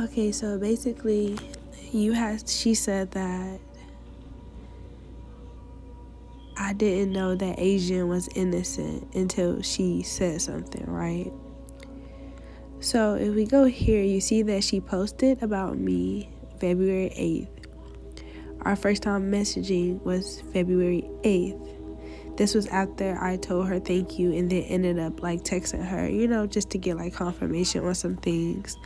Okay, so basically, she said that I didn't know that Asian was innocent until she said something, right? So if we go here, you see that she posted about me February 8th. Our first time messaging was February 8th. This was after I told her thank you and then ended up like texting her, just to get like confirmation on some things.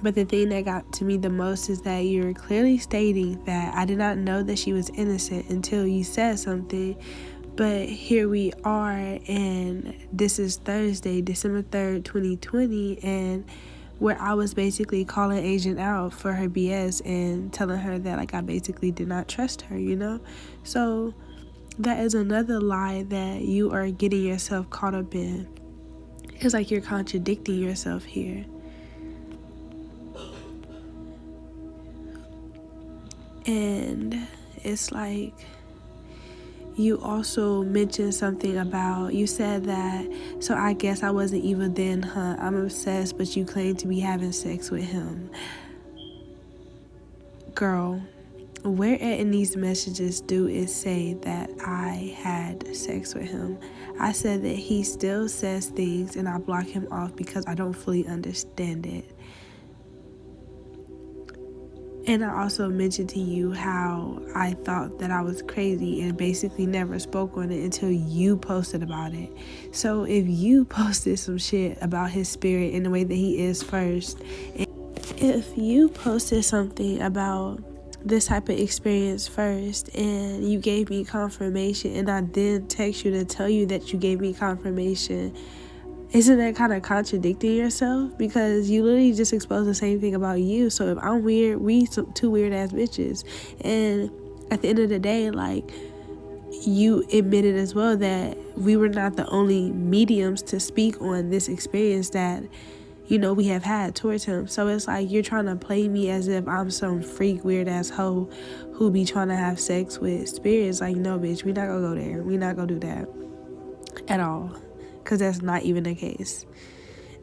But the thing that got to me the most is that you're clearly stating that I did not know that she was innocent until you said something. But here we are, and this is Thursday, December 3rd, 2020, and where I was basically calling Asian out for her BS and telling her that like I basically did not trust her. So that is another lie that you are getting yourself caught up in. It's like you're contradicting yourself here. And it's like you also mentioned something about, you said that, so I guess I wasn't evil then, huh? I'm obsessed, but you claim to be having sex with him. Girl, where in these messages do it say that I had sex with him? I said that he still says things and I block him off because I don't fully understand it. And I also mentioned to you how I thought that I was crazy and basically never spoke on it until you posted about it. So if you posted some shit about his spirit and the way that he is first, if you posted something about this type of experience first and you gave me confirmation and I then text you to tell you that you gave me confirmation, isn't that kind of contradicting yourself? Because you literally just exposed the same thing about you. So if I'm weird, we two weird ass bitches. And at the end of the day, like, you admitted as well that we were not the only mediums to speak on this experience that we have had towards him. So it's like you're trying to play me as if I'm some freak weird ass hoe who be trying to have sex with spirits. Like, no bitch, we not gonna go there. We not gonna do that at all. Because that's not even the case.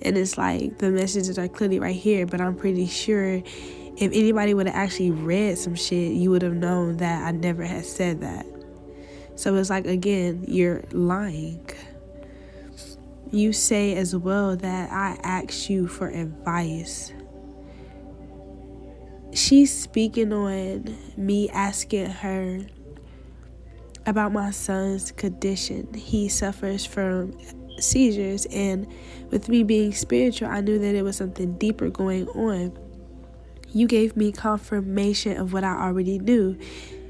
And it's like the messages are clearly right here, but I'm pretty sure if anybody would have actually read some shit, you would have known that I never had said that. So it's like, again, you're lying. You say as well that I asked you for advice. She's speaking on me asking her about my son's condition. He suffers from seizures, and with me being spiritual, I knew that it was something deeper going on. You gave me confirmation of what I already knew.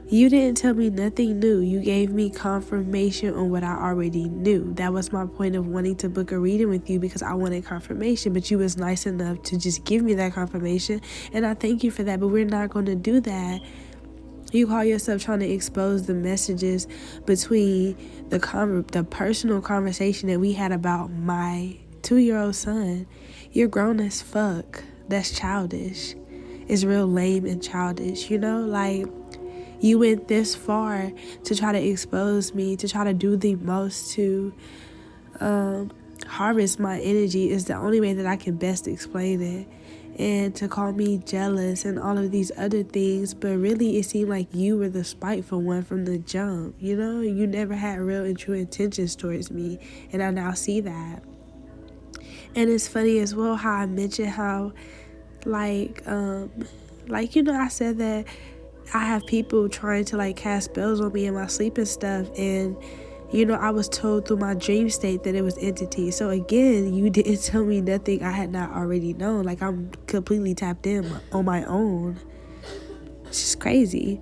You didn't tell me nothing new. You gave me confirmation on what I already knew. That was my point of wanting to book a reading with you, because I wanted confirmation, but you was nice enough to just give me that confirmation, and I thank you for that. But we're not going to do that. You call yourself trying to expose the messages between the personal conversation that we had about my 2-year-old son. You're grown as fuck. That's childish. It's real lame and childish, like you went this far to try to expose me, to try to do the most to harvest my energy is the only way that I can best explain it. And to call me jealous and all of these other things, but really it seemed like you were the spiteful one from the jump. You never had real and true intentions towards me, and I now see that. And it's funny as well how I mentioned how I said that I have people trying to cast spells on me in my sleep and stuff, and I was told through my dream state that it was entities. So again, you didn't tell me nothing I had not already known. Like, I'm completely tapped in on my own. It's just crazy.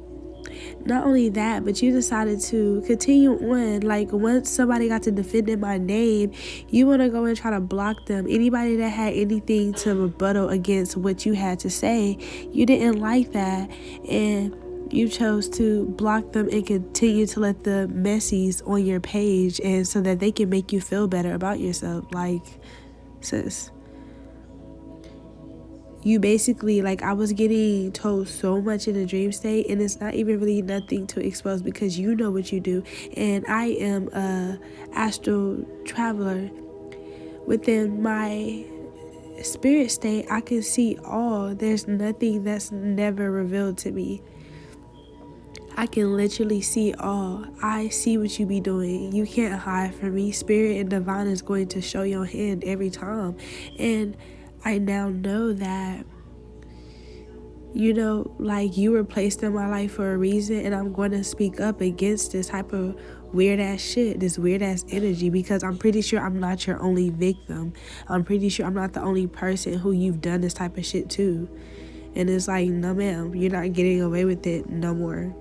Not only that, but you decided to continue on. Like, once somebody got to defending my name, you want to go and try to block them. Anybody that had anything to rebuttal against what you had to say, you didn't like that. And you chose to block them and continue to let the messies on your page, and so that they can make you feel better about yourself. Like, sis, you basically, I was getting told so much in a dream state, and it's not even really nothing to expose because you know what you do. And I am a astral traveler. Within my spirit state, I can see all. There's nothing that's never revealed to me. I can literally see all. I see what you be doing. You can't hide from me. Spirit and divine is going to show your hand every time. And I now know that, like, you were placed in my life for a reason, and I'm going to speak up against this type of weird ass shit, this weird ass energy, because I'm pretty sure I'm not your only victim. I'm pretty sure I'm not the only person who you've done this type of shit to. And it's like, no ma'am, you're not getting away with it no more.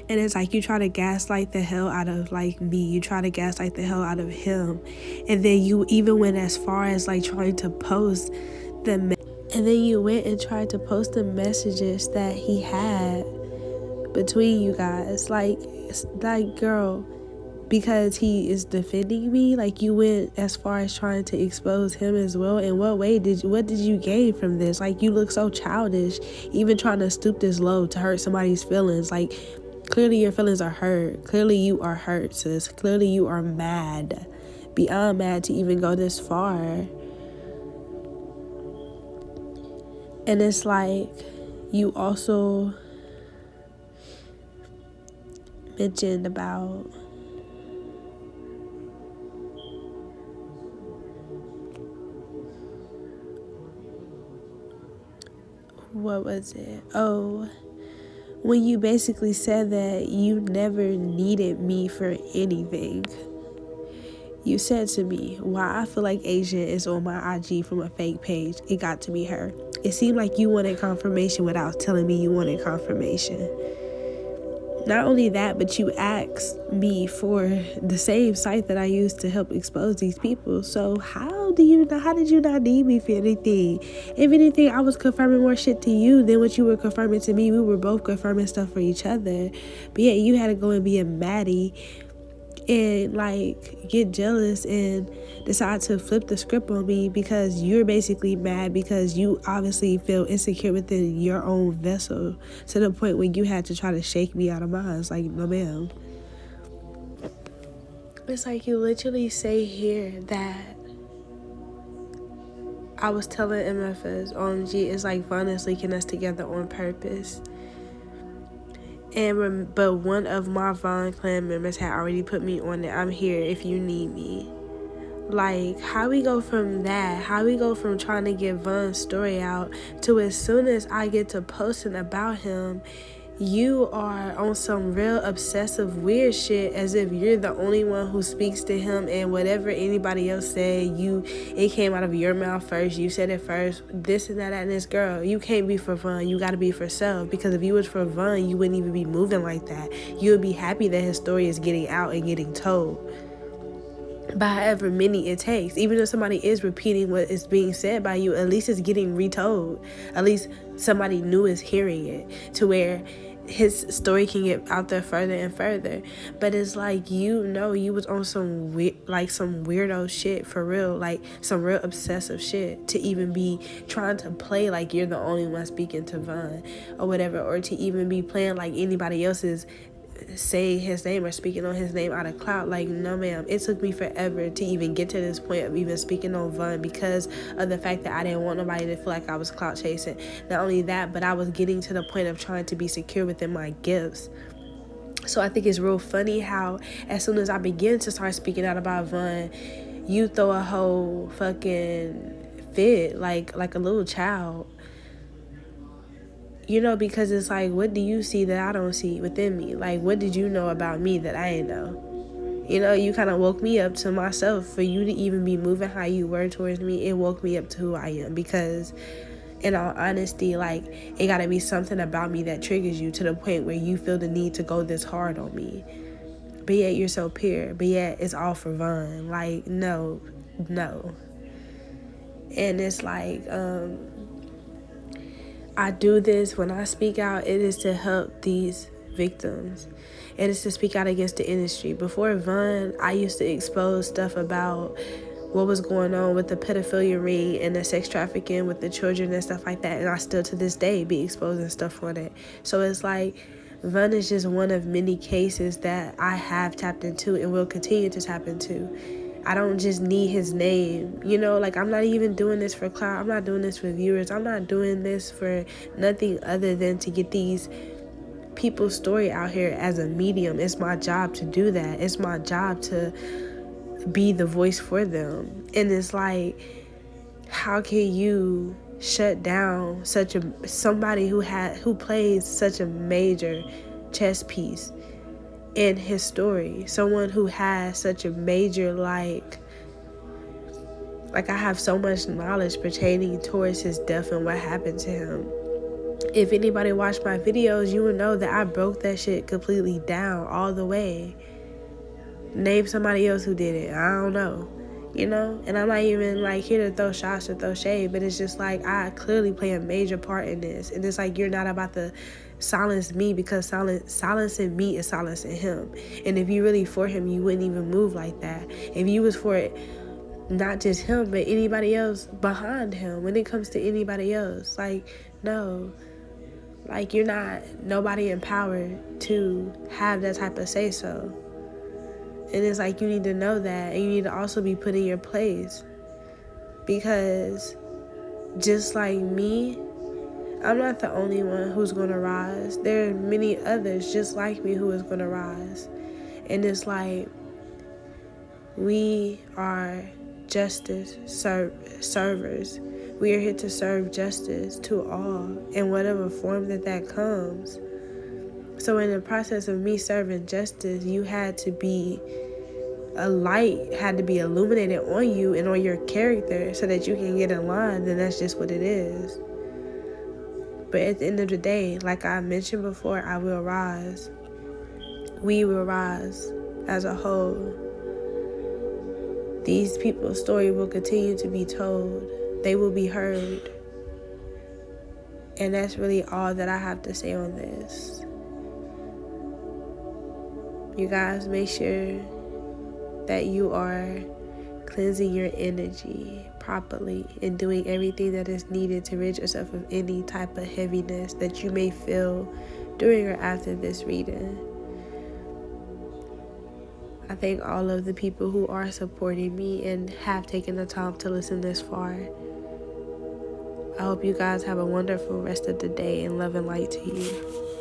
And it's like you try to gaslight the hell out of like me. You try to gaslight the hell out of him. And then you even went as far as like trying to post the and then you went and tried to post the messages that he had between you guys. Like girl, because he is defending me, like you went as far as trying to expose him as well. In what did you gain from this? Like, you look so childish, even trying to stoop this low to hurt somebody's feelings. Like, clearly your feelings are hurt. Clearly you are hurt, sis. Clearly you are mad, beyond mad to even go this far. And it's like, you also mentioned about what was it? Oh, when you basically said that you never needed me for anything. You said to me, why I feel like Asia is on my IG from a fake page. It got to be her. It seemed like you wanted confirmation without telling me you wanted confirmation. Not only that, but you asked me for the same site that I used to help expose these people. So how did you not need me for anything? If anything, I was confirming more shit to you than what you were confirming to me. We were both confirming stuff for each other. But yeah, you had to go and be a Maddie and like get jealous and decide to flip the script on me because you're basically mad because you obviously feel insecure within your own vessel to the point where you had to try to shake me out of mine. It's like, no ma'am. It's like you literally say here that I was telling MFS, OMG, it's like Von is linking us together on purpose. But one of my Vaughn clan members had already put me on it. I'm here if you need me. Like, how we go from that? How we go from trying to get Vaughn's story out to as soon as I get to posting about him, you are on some real obsessive weird shit as if you're the only one who speaks to him, and whatever anybody else said, it came out of your mouth first. You said it first. This and that and this. Girl, you can't be for Vaughn. You gotta be for self, because if you was for Vaughn, you wouldn't even be moving like that. You would be happy that his story is getting out and getting told by however many it takes. Even if somebody is repeating what is being said by you, at least it's getting retold. At least somebody new is hearing it to where his story can get out there further and further. But it's like, you was on some some weirdo shit for real, like some real obsessive shit, to even be trying to play like you're the only one speaking to Vaughn or whatever, or to even be playing like anybody else is saying his name or speaking on his name out of clout. Like, no ma'am, it took me forever to even get to this point of even speaking on Vaughn because of the fact that I didn't want nobody to feel like I was clout chasing. Not only that, but I was getting to the point of trying to be secure within my gifts. So I think it's real funny how as soon as I begin to start speaking out about Vaughn, you throw a whole fucking fit like a little child. Because it's like, what do you see that I don't see within me? Like, what did you know about me that I didn't know? You kind of woke me up to myself. For you to even be moving how you were towards me, it woke me up to who I am. Because in all honesty, like, it got to be something about me that triggers you to the point where you feel the need to go this hard on me. But yet you're so pure. But yet it's all for Vaughn. Like, no. And it's like, I do this when I speak out, it is to help these victims. It is to speak out against the industry. Before Vaughn, I used to expose stuff about what was going on with the pedophilia ring and the sex trafficking with the children and stuff like that. And I still to this day be exposing stuff on it. So it's like, Vaughn is just one of many cases that I have tapped into and will continue to tap into. I don't just need his name. You know, like, I'm not even doing this for clout. I'm not doing this for viewers. I'm not doing this for nothing other than to get these people's story out here as a medium. It's my job to do that. It's my job to be the voice for them. And it's like, how can you shut down somebody who plays such a major chess piece in his story, someone who has such a major like I have so much knowledge pertaining towards his death and what happened to him. If anybody watched my videos, you would know that I broke that shit completely down all the way. Name somebody else who did it. I don't know. You know? And I'm not even like here to throw shots or throw shade, but it's just like I clearly play a major part in this. And it's like you're not about to silence me, because silencing me is silencing him. And if you really for him, you wouldn't even move like that. If you was for it, not just him, but anybody else behind him, when it comes to anybody else, like, no. Like, you're not nobody empowered to have that type of say-so. And it's like, you need to know that, and you need to also be put in your place. Because just like me, I'm not the only one who's going to rise. There are many others just like me who is going to rise. And it's like, we are justice servers. We are here to serve justice to all in whatever form that comes. So in the process of me serving justice, you had to be, a light had to be illuminated on you and on your character so that you can get in line. Then that's just what it is. But at the end of the day, like I mentioned before, I will rise. We will rise as a whole. These people's story will continue to be told. They will be heard. And that's really all that I have to say on this. You guys, make sure that you are cleansing your energy properly and doing everything that is needed to rid yourself of any type of heaviness that you may feel during or after this reading. I thank all of the people who are supporting me and have taken the time to listen this far. I hope you guys have a wonderful rest of the day, and love and light to you.